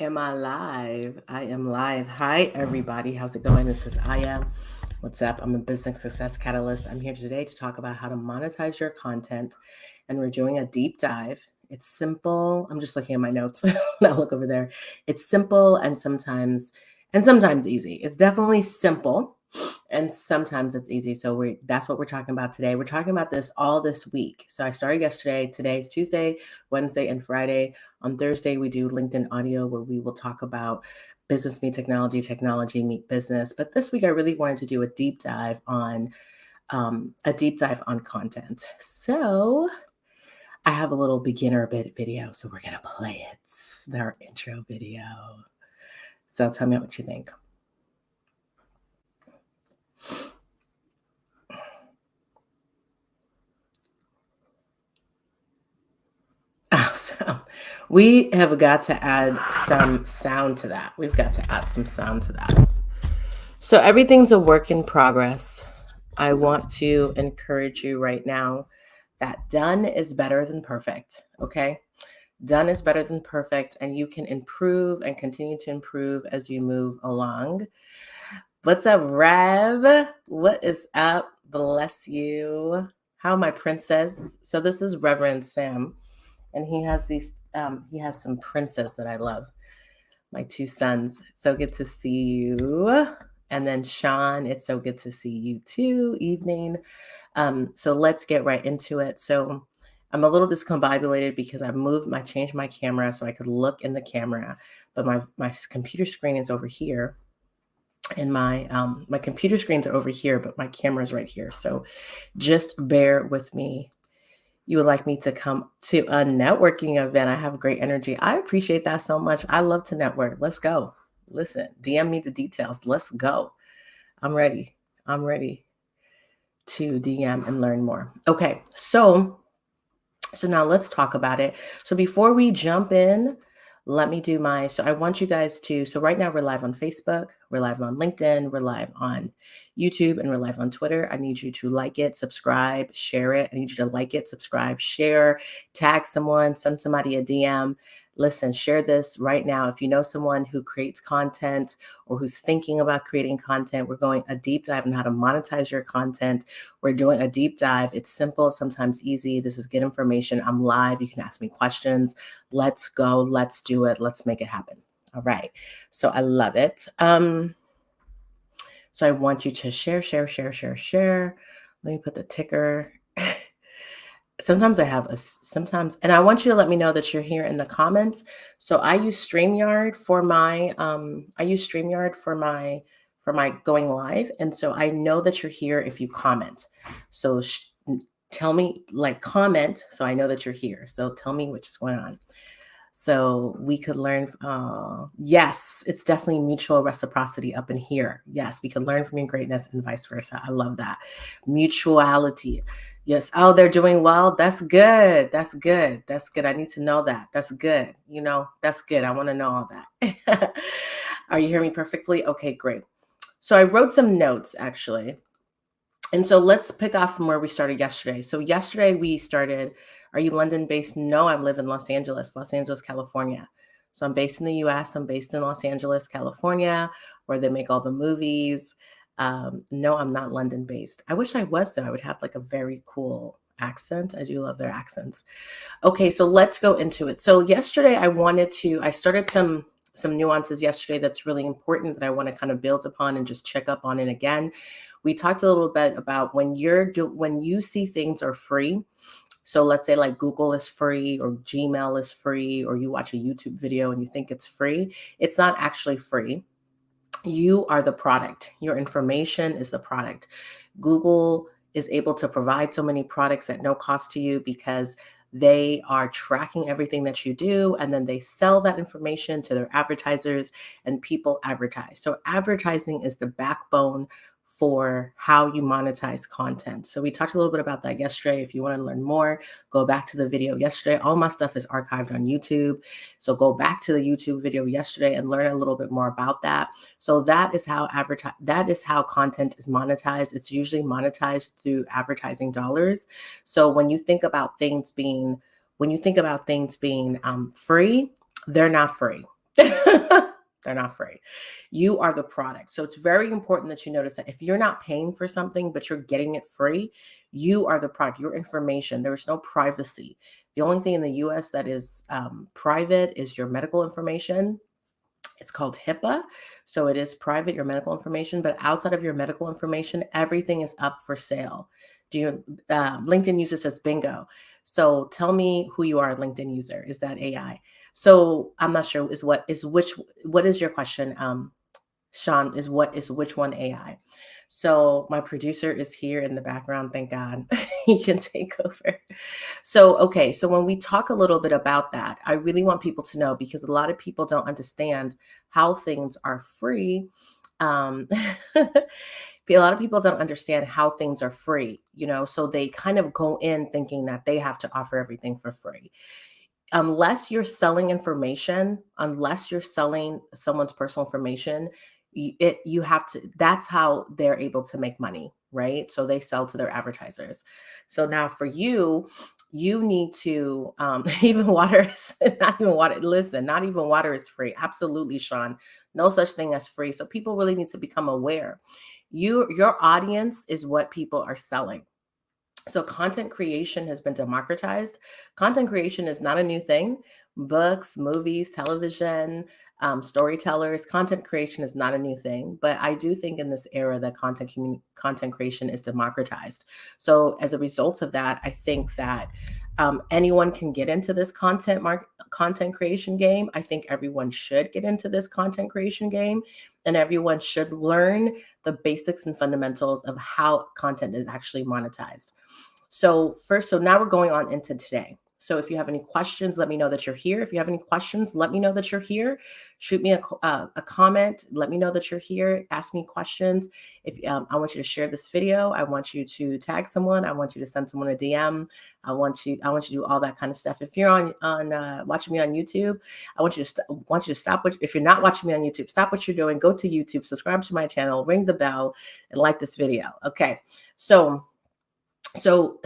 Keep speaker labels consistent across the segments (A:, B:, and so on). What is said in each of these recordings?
A: Am I live? I am live. Hi, everybody. How's it going? This is I am. What's up? I'm a business success catalyst. I'm here today to talk about how to monetize your content, and we're doing a deep dive. It's simple. I'm just looking at my notes. Now look over there. It's simple and sometimes easy. It's definitely simple and sometimes it's easy. So that's what we're talking about today. We're talking about this all this week. So I started yesterday. Today's Tuesday, Wednesday, and Friday. On Thursday, we do LinkedIn audio where we will talk about business meet technology, technology meet business. But this week, I really wanted to do a deep dive on content. So I have a little beginner bit video, so we're gonna play it. It's our intro video. So tell me what you think. Awesome. We have got to add some sound to that. We've got to add some sound to that. So everything's a work in progress. I want to encourage you right now that done is better than perfect. Okay. Done is better than perfect, and you can improve and continue to improve as you move along. What's up, Rev? What is up? Bless you. How my princess? So this is Reverend Sam, and he has some princes that I love. My two sons. So good to see you. And then Sean, it's so good to see you too. Evening. So let's get right into it. So I'm a little discombobulated because I changed my camera so I could look in the camera, but my computer screen is over here, and my computer screens are over here, but my camera is right here. So just bear with me. You would like me to come to a networking event. I have great energy. I appreciate that so much. I love to network. Let's go. Listen, DM me the details. Let's go. I'm ready. I'm ready to DM and learn more. Okay, so now let's talk about it. So before we jump in, so I want you guys to, so right now we're live on Facebook, we're live on LinkedIn, we're live on YouTube, and we're live on Twitter. I need you to like it, subscribe, share it. I need you to like it, subscribe, share, tag someone, send somebody a DM. Listen, share this right now. If you know someone who creates content or who's thinking about creating content, we're going a deep dive on how to monetize your content. We're doing a deep dive. It's simple, sometimes easy. This is good information. I'm live. You can ask me questions. Let's go. Let's do it. Let's make it happen. All right. So I love it. So I want you to share. Let me put the ticker. Sometimes and I want you to let me know that you're here in the comments. So I use StreamYard for my going live. And so I know that you're here if you comment. So tell me, like, comment so I know that you're here. So tell me what's going on. So we could learn. Yes, it's definitely mutual reciprocity up in here. Yes, we can learn from your greatness and vice versa. I love that. Mutuality. Yes. Oh, they're doing well. That's good. That's good. That's good. I need to know that. That's good. That's good. I want to know all that. Are you hearing me perfectly? Okay, great. So I wrote some notes actually. And so let's pick off from where we started yesterday. So yesterday we started, are you London based? No, I live in Los Angeles, California. So I'm based in the US. I'm based in Los Angeles, California, where they make all the movies. No, I'm not London based. I wish I was, though. I would have like a very cool accent. I do love their accents. Okay, so let's go into it. So yesterday I started some nuances yesterday that's really important that I want to kind of build upon and just check up on it again. We talked a little bit about when you see things are free. So let's say like Google is free or Gmail is free, or you watch a YouTube video and you think it's free. It's not actually free. You are the product. Your information is the product. Google is able to provide so many products at no cost to you because they are tracking everything that you do, and then they sell that information to their advertisers, and people advertise. So advertising is the backbone for how you monetize content. So we talked a little bit about that yesterday. If you want to learn more, go back to the video yesterday. All my stuff is archived on YouTube. So go back to the YouTube video yesterday and learn a little bit more about that. So that is how content is monetized. It's usually monetized through advertising dollars. So when you think about things being free, they're not free. They're not free. You are the product. So it's very important that you notice that if you're not paying for something, but you're getting it free, you are the product, your information. There is no privacy. The only thing in the US that is private is your medical information. It's called HIPAA. So it is private, your medical information, but outside of your medical information, everything is up for sale. LinkedIn user says bingo. So tell me who you are, LinkedIn user. Is that AI? So I'm not sure what is your question? Sean, is which one AI? So my producer is here in the background. Thank God he can take over. So, okay. So when we talk a little bit about that, I really want people to know, because a lot of people don't understand how things are free. A lot of people don't understand how things are free, so they kind of go in thinking that they have to offer everything for free. Unless you're selling information, unless you're selling someone's personal information, you have to, that's how they're able to make money, right? So they sell to their advertisers. So now for you, you need to even water is not even water. Listen, not even water is free. Absolutely, Sean. No such thing as free. So people really need to become aware. Your audience is what people are selling. So content creation has been democratized. Content creation is not a new thing. Books, movies, television, storytellers, content creation is not a new thing. But I do think in this era that content creation is democratized. So as a result of that, I think that anyone can get into this content creation game. I think everyone should get into this content creation game, and everyone should learn the basics and fundamentals of how content is actually monetized. So now we're going on into today. So if you have any questions, let me know that you're here. If you have any questions, let me know that you're here. Shoot me a comment. Let me know that you're here. Ask me questions. If I want you to share this video, I want you to tag someone. I want you to send someone a DM. I want you to do all that kind of stuff. If you're on watching me on YouTube, I want you to stop. If you're not watching me on YouTube, stop what you're doing. Go to YouTube, subscribe to my channel, ring the bell, and like this video. Okay, so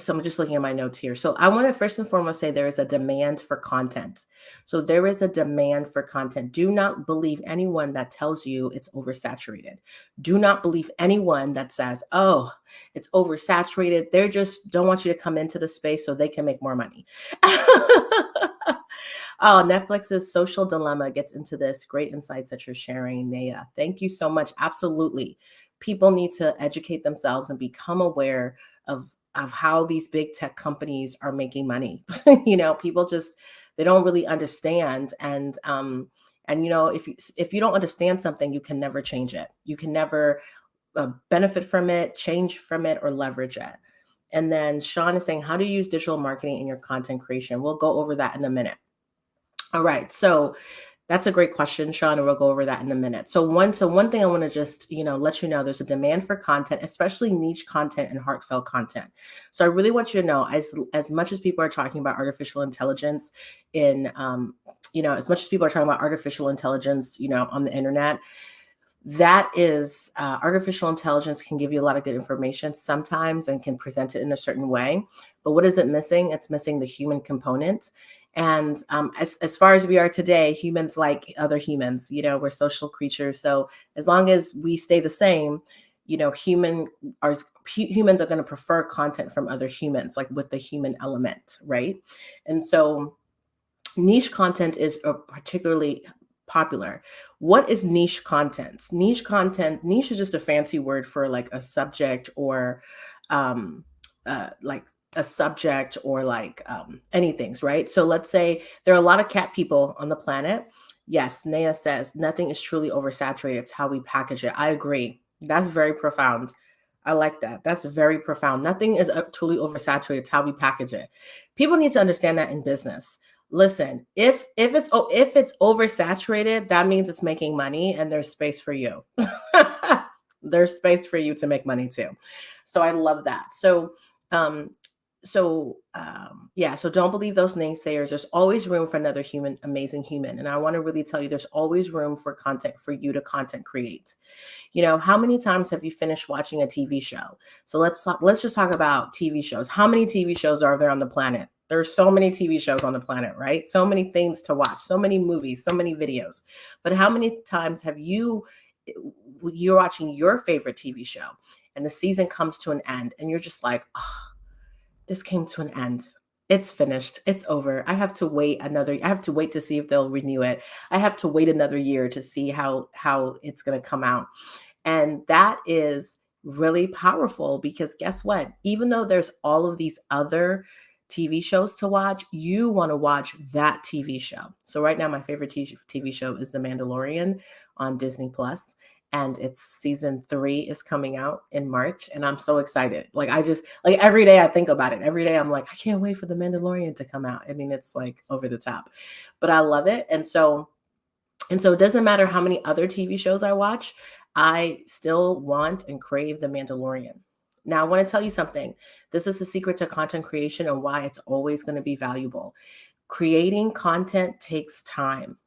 A: I'm just looking at my notes here. So I want to first and foremost say there is a demand for content. So there is a demand for content. Do not believe anyone that tells you it's oversaturated. Do not believe anyone that says, oh, it's oversaturated. They just don't want you to come into the space so they can make more money. Oh, Netflix's Social Dilemma gets into this. Great insights that you're sharing, Naya. Thank you so much. Absolutely. People need to educate themselves and become aware of how these big tech companies are making money. People they don't really understand. And if you don't understand something, you can never change it. You can never benefit from it, change from it, or leverage it. And then Sean is saying, how do you use digital marketing in your content creation? We'll go over that in a minute. All right. So that's a great question, Sean, and we'll go over that in a minute. So one thing I want to just, let you know, there's a demand for content, especially niche content and heartfelt content. So I really want you to know, as much as people are talking about artificial intelligence as much as people are talking about artificial intelligence, on the internet, that is artificial intelligence can give you a lot of good information sometimes and can present it in a certain way. But what is it missing? It's missing the human component. And as far as we are today, humans like other humans, we're social creatures. So as long as we stay the same, humans are going to prefer content from other humans, like with the human element, right? And so niche content is particularly popular. What is niche content? Niche is just a fancy word for like a subject or anything, right? So let's say there are a lot of cat people on the planet. Yes, Naya says nothing is truly oversaturated. It's how we package it. I agree. That's very profound. I like that. That's very profound. Nothing is truly oversaturated. It's how we package it. People need to understand that in business. Listen, if it's oversaturated, that means it's making money and there's space for you. There's space for you to make money too. So I love that. So don't believe those naysayers. There's always room for another amazing human. And I want to really tell you, there's always room for you to content create. How many times have you finished watching a TV show? So let's just talk about TV shows. How many TV shows are there on the planet? There's so many TV shows on the planet, right? So many things to watch, so many movies, so many videos. But how many times have you're watching your favorite TV show and the season comes to an end and you're just like, oh, this came to an end. It's finished. It's over. I have to wait to see if they'll renew it. I have to wait another year to see how it's going to come out. And that is really powerful because guess what? Even though there's all of these other TV shows to watch, you want to watch that TV show. So right now my favorite TV show is The Mandalorian on Disney Plus, and its season 3 is coming out in March, and I'm so excited. Like I just like every day I think about it. Every day I'm like, I can't wait for The Mandalorian to come out. I mean, it's like over the top. But I love it. And so it doesn't matter how many other TV shows I watch, I still want and crave The Mandalorian. Now, I want to tell you something. This is the secret to content creation and why it's always going to be valuable. Creating content takes time.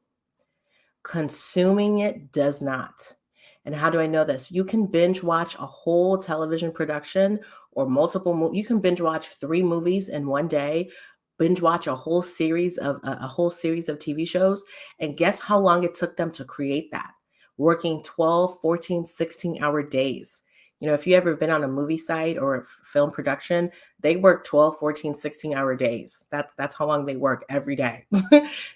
A: Consuming it does not. And how do I know this? You can binge watch a whole television production or you can binge watch 3 movies in one day, binge watch a whole series of TV shows, and guess how long it took them to create that? Working 12, 14, 16-hour days. If you ever been on a movie site or a film production, they work 12, 14, 16-hour days. That's how long they work every day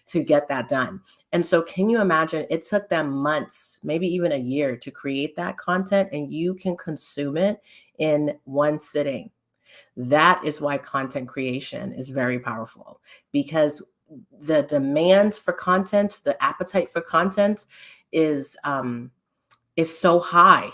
A: to get that done. And so can you imagine it took them months, maybe even a year to create that content, and you can consume it in one sitting. That is why content creation is very powerful, because the demand for content, the appetite for content is so high.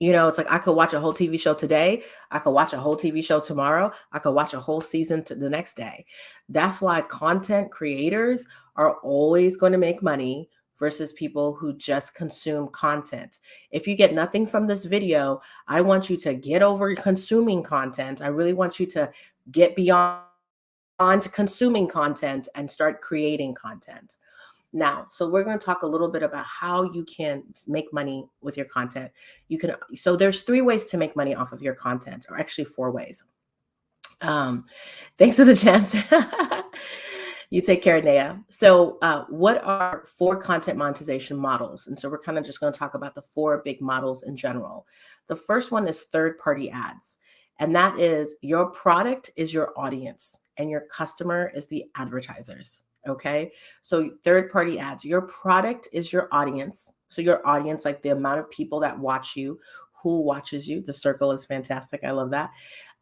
A: It's like I could watch a whole TV show today. I could watch a whole TV show tomorrow. I could watch a whole season to the next day. That's why content creators are always going to make money versus people who just consume content. If you get nothing from this video, I want you to get over consuming content. I really want you to get beyond consuming content and start creating content. Now, so we're going to talk a little bit about how you can make money with your content. So there's 3 ways to make money off of your content, or actually 4 ways. Thanks for the chance. You take care, Naya. So what are 4 content monetization models? And so we're kind of just going to talk about the 4 big models in general. The first one is third-party ads. And that is your product is your audience and your customer is the advertisers. Okay. So third-party ads, your product is your audience. So your audience, like the amount of people that watch you, who watches you. The circle is fantastic. I love that.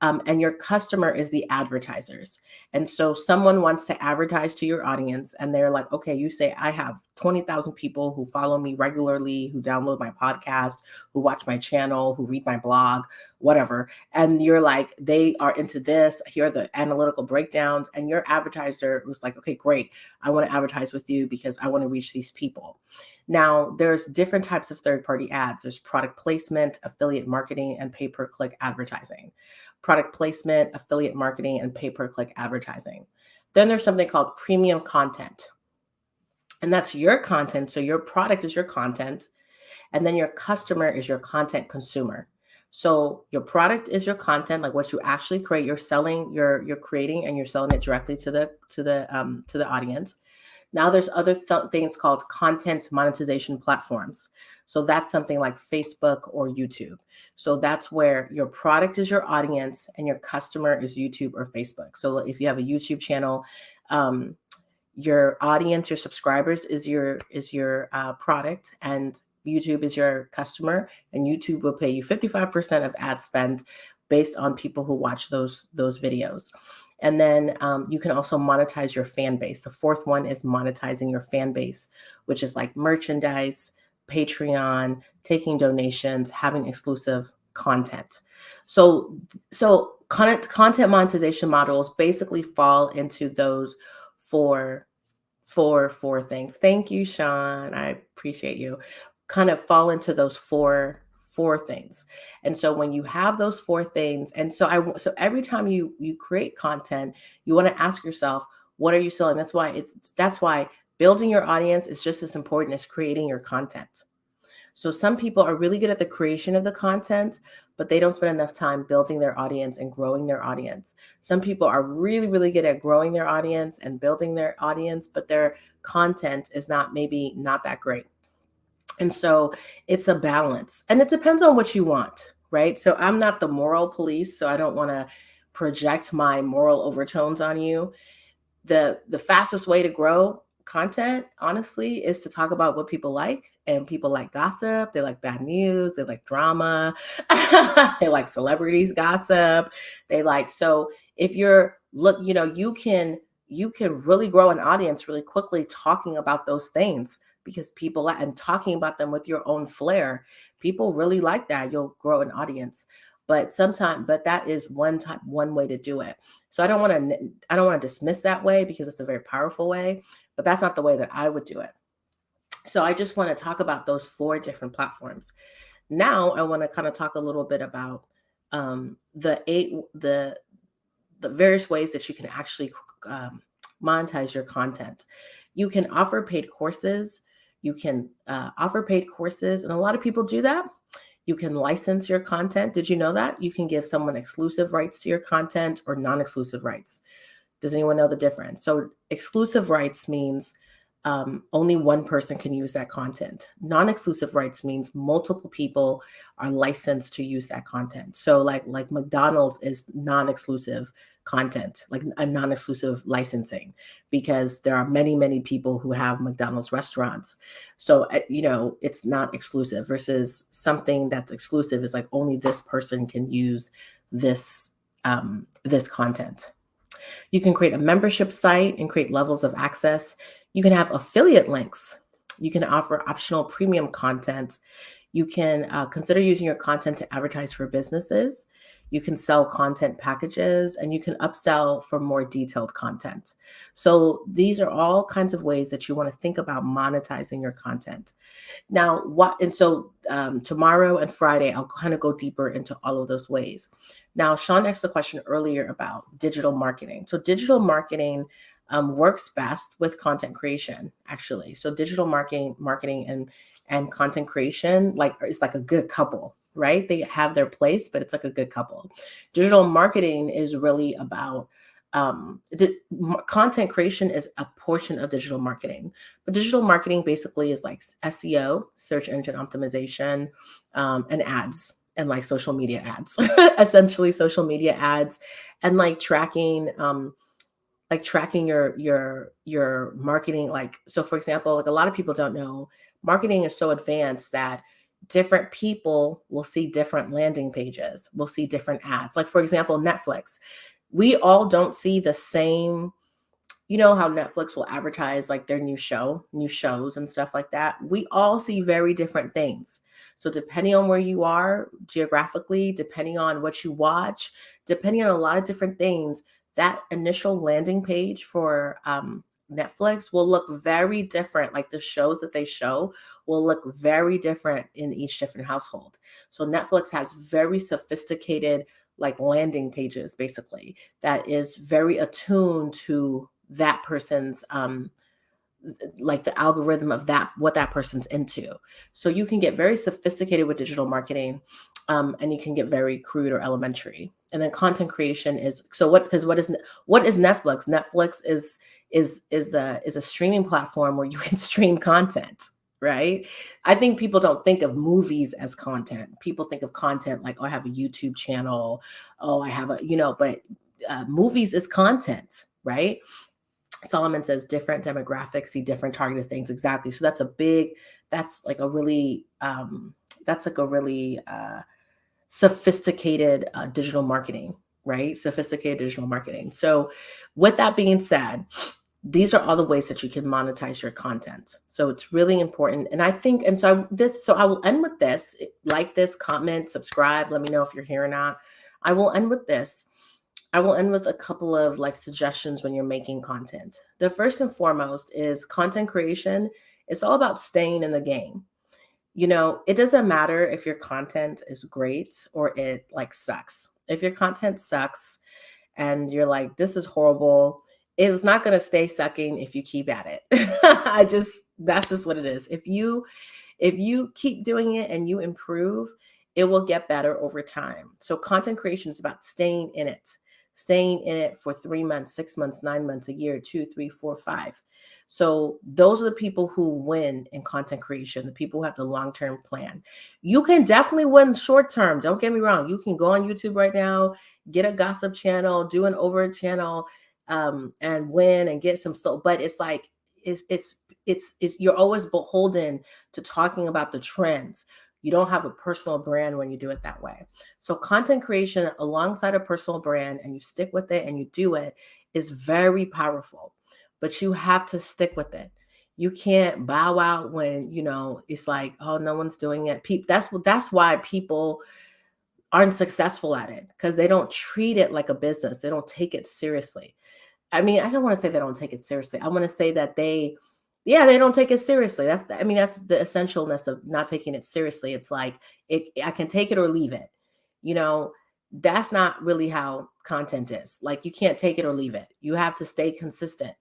A: And your customer is the advertisers. And so someone wants to advertise to your audience and they're like, okay, you say, I have 20,000 people who follow me regularly, who download my podcast, who watch my channel, who read my blog, whatever. And you're like, they are into this. Here are the analytical breakdowns. And your advertiser was like, okay, great. I want to advertise with you because I want to reach these people. Now, there's different types of third-party ads. There's product placement, affiliate marketing, and pay-per-click advertising. Product placement, affiliate marketing, and pay-per-click advertising. Then there's something called premium content. And that's your content. So your product is your content. And then your customer is your content consumer. So your product is your content, like what you actually create. You're selling, you're creating, and you're selling it directly to the audience. Now there's other things called content monetization platforms. So that's something like Facebook or YouTube. So that's where your product is your audience and your customer is YouTube or Facebook. So if you have a YouTube channel, your audience, your subscribers is your product, and YouTube is your customer, and YouTube will pay you 55% of ad spend based on people who watch those videos. And then you can also monetize your fan base. The 4th one is monetizing your fan base, which is like merchandise, Patreon, taking donations, having exclusive content. So content monetization models basically fall into those four things. Thank you, Sean. I appreciate you. Kind of fall into those four things. And so when you have those 4 things, and so every time you create content, you want to ask yourself, what are you selling? That's why building your audience is just as important as creating your content. So some people are really good at the creation of the content, but they don't spend enough time building their audience and growing their audience. Some people are really, really good at growing their audience and building their audience, but their content is maybe not that great. And so it's a balance, and it depends on what you want, right? So I'm not the moral police, so I don't want to project my moral overtones on you. The fastest way to grow content, honestly, is to talk about what people like. And people like gossip, they like bad news, they like drama, they like celebrities gossip, they like. So if you're you can really grow an audience really quickly talking about those things, because and talking about them with your own flair, people really like that. You'll grow an audience. But that is one way to do it. So I don't want to dismiss that way, because it's a very powerful way, but that's not the way that I would do it. So I just want to talk about those four different platforms. Now I want to kind of talk a little bit about the various ways that you can actually monetize your content. You can offer paid courses. You can offer paid courses, and a lot of people do that. You can license your content. Did you know that? You can give someone exclusive rights to your content or non-exclusive rights. Does anyone know the difference? So exclusive rights means only one person can use that content. Non-exclusive rights means multiple people are licensed to use that content. So like McDonald's is non-exclusive content, like a non-exclusive licensing, because there are many, many people who have McDonald's restaurants. So it's not exclusive, versus something that's exclusive is like only this person can use this content. You can create a membership site and create levels of access. You can have affiliate links. You can offer optional premium content. You can consider using your content to advertise for businesses. You can sell content packages, and you can upsell for more detailed content. So these are all kinds of ways that you want to think about monetizing your content. Now, tomorrow and Friday, I'll kind of go deeper into all of those ways. Now, Sean asked a question earlier about digital marketing. So digital marketing works best with content creation, actually. So digital marketing and content creation, it's like a good couple, right? They have their place, but it's like a good couple. Digital marketing is really about content creation is a portion of digital marketing, but digital marketing basically is like SEO, search engine optimization, and ads, and like social media ads, essentially social media ads, and tracking your marketing. So for example, like a lot of people don't know, marketing is so advanced that different people will see different landing pages, will see different ads. Like for example, Netflix, we all don't see the same. You know how Netflix will advertise like their new shows and stuff like that. We all see very different things. So depending on where you are geographically, depending on what you watch, depending on a lot of different things, that initial landing page for Netflix will look very different. Like the shows that they show will look very different in each different household. So Netflix has very sophisticated like landing pages, basically, that is very attuned to that person's like the algorithm of what that person's into. So you can get very sophisticated with digital marketing, and you can get very crude or elementary. And then content creation is what is Netflix? Netflix is a streaming platform where you can stream content, right? I think people don't think of movies as content. People think of content like, oh, I have a YouTube channel, oh, I have but movies is content, right? Solomon says different demographics see different targeted things. Exactly. So that's like a really sophisticated digital marketing, right? Sophisticated digital marketing. So with that being said, these are all the ways that you can monetize your content. So it's really important. And I think, and so I will end with this. Like this, comment, subscribe, let me know if you're here or not. I will end with this. I will end with a couple of like suggestions when you're making content. The first and foremost is content creation. It's all about staying in the game. It doesn't matter if your content is great or it like sucks. If your content sucks and you're like, this is horrible, It's not going to stay sucking if you keep at it. That's just what it is. If you keep doing it and you improve, it will get better over time. So content creation is about staying in it for 3 months, 6 months, 9 months, a year, 2, 3, 4, 5. So those are the people who win in content creation, the people who have the long-term plan. You can definitely win short-term. Don't get me wrong. You can go on YouTube right now, get a gossip channel, do an over channel, and win and get some stuff. But it's like, it's you're always beholden to talking about the trends. You don't have a personal brand when you do it that way. So content creation alongside a personal brand, and you stick with it and you do it, is very powerful. But you have to stick with it. You can't bow out when, it's like, oh, no one's doing it. That's why people aren't successful at it, because they don't treat it like a business. They don't take it seriously. I mean, I don't want to say they don't take it seriously. I want to say that they don't take it seriously. That's the essentialness of not taking it seriously. It's like, I can take it or leave it. You know, that's not really how content is. Like, you can't take it or leave it. You have to stay consistent.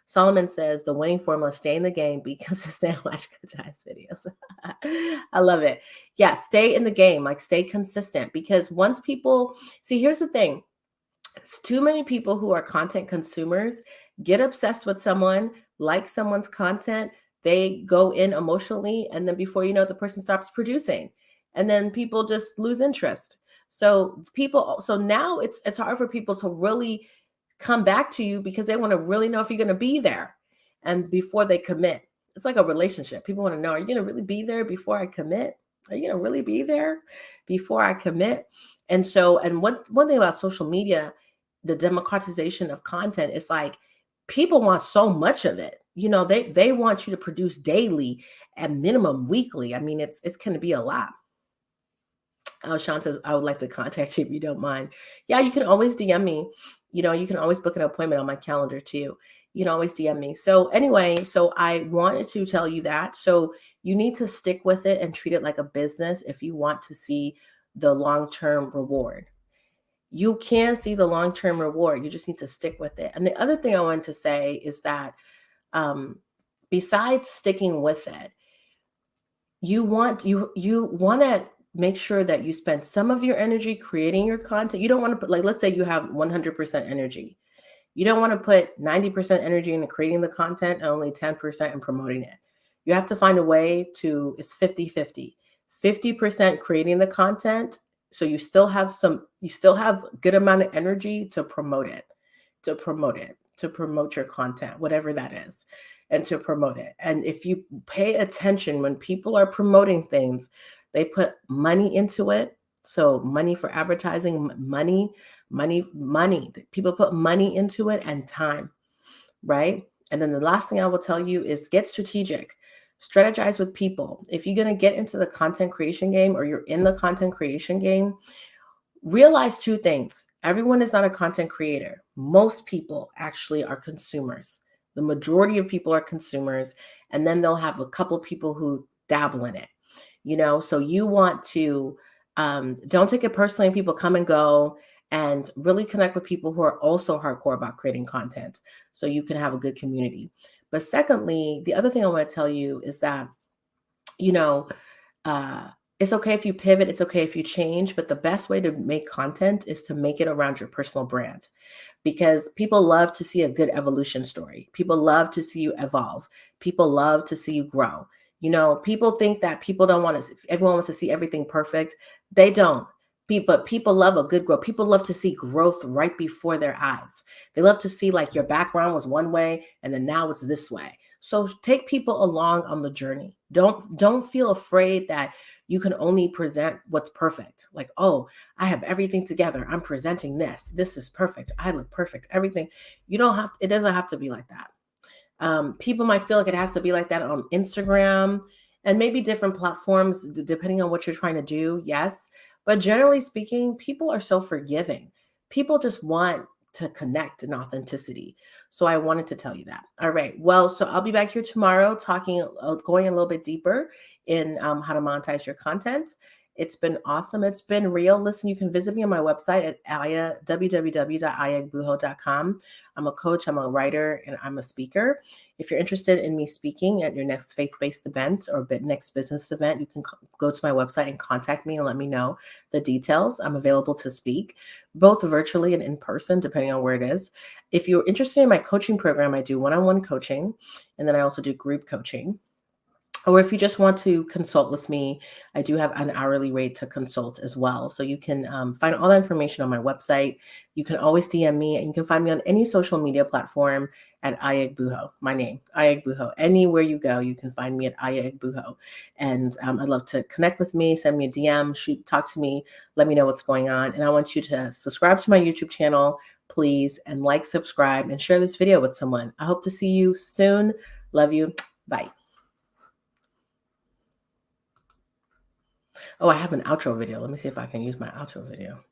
A: Solomon says the winning formula: stay in the game, be consistent, watch geI've videos. I love it. Yeah, stay in the game, like stay consistent, because once people see, here's the thing. It's too many people who are content consumers get obsessed with someone, like someone's content, they go in emotionally, and then before you know it, the person stops producing, and then people just lose interest. So now it's hard for people to really come back to you, because they want to really know if you're going to be there, and before they commit. It's like a relationship. People want to know, are you going to really be there before I commit? Are you going to really be there before I commit? And one thing about social media, the democratization of content, is like, people want so much of it. They want you to produce daily, at minimum weekly. I mean, it's going to be a lot. Sean says, I would like to contact you if you don't mind. Yeah, you can always DM me. You can always book an appointment on my calendar too. You can always DM me. So anyway, so I wanted to tell you that. So you need to stick with it and treat it like a business if you want to see the long-term reward. You can see the long-term reward. You just need to stick with it. And the other thing I wanted to say is that, besides sticking with it, you want to make sure that you spend some of your energy creating your content. You don't want to put, like, let's say you have 100% energy. You don't want to put 90% energy into creating the content and only 10% in promoting it. You have to find a way to, it's 50-50. 50% creating the content, so you still have good amount of energy to promote your content, whatever that is, and to promote it. And if you pay attention, when people are promoting things, they put money into it. So money for advertising, money. People put money into it, and time, right? And then the last thing I will tell you is get strategic. Strategize with people. If you're going to get into the content creation game, or you're in the content creation game, realize two things. Everyone is not a content creator. Most people actually are consumers. The majority of people are consumers, and then they'll have a couple of people who dabble in it. So you want to, don't take it personally when people come and go, and really connect with people who are also hardcore about creating content, so you can have a good community. But secondly, the other thing I want to tell you is that, it's okay if you pivot, it's okay if you change, but the best way to make content is to make it around your personal brand, because people love to see a good evolution story. People love to see you evolve. People love to see you grow. People think that everyone wants to see everything perfect. They don't. But people love a good growth. People love to see growth right before their eyes. They love to see, like, your background was one way and then now it's this way. So take people along on the journey. Don't feel afraid that you can only present what's perfect. Like, oh, I have everything together. I'm presenting this. This is perfect. I look perfect. Everything. It doesn't have to be like that. People might feel like it has to be like that on Instagram and maybe different platforms, depending on what you're trying to do. Yes. But generally speaking, people are so forgiving. People just want to connect in authenticity. So I wanted to tell you that. All right. Well, so I'll be back here tomorrow going a little bit deeper in how to monetize your content. It's been awesome. It's been real. Listen, you can visit me on my website at www.ayegbuho.com. I'm a coach, I'm a writer, and I'm a speaker. If you're interested in me speaking at your next faith-based event or next business event, you can go to my website and contact me and let me know the details. I'm available to speak both virtually and in person, depending on where it is. If you're interested in my coaching program, I do one-on-one coaching, and then I also do group coaching. Or if you just want to consult with me, I do have an hourly rate to consult as well. So you can find all that information on my website. You can always DM me, and you can find me on any social media platform at Egbuho, my name, Egbuho. Anywhere you go, you can find me at Egbuho. And I'd love to connect with me, send me a DM, talk to me, let me know what's going on. And I want you to subscribe to my YouTube channel, please, and like, subscribe, and share this video with someone. I hope to see you soon. Love you. Bye. Oh, I have an outro video. Let me see if I can use my outro video.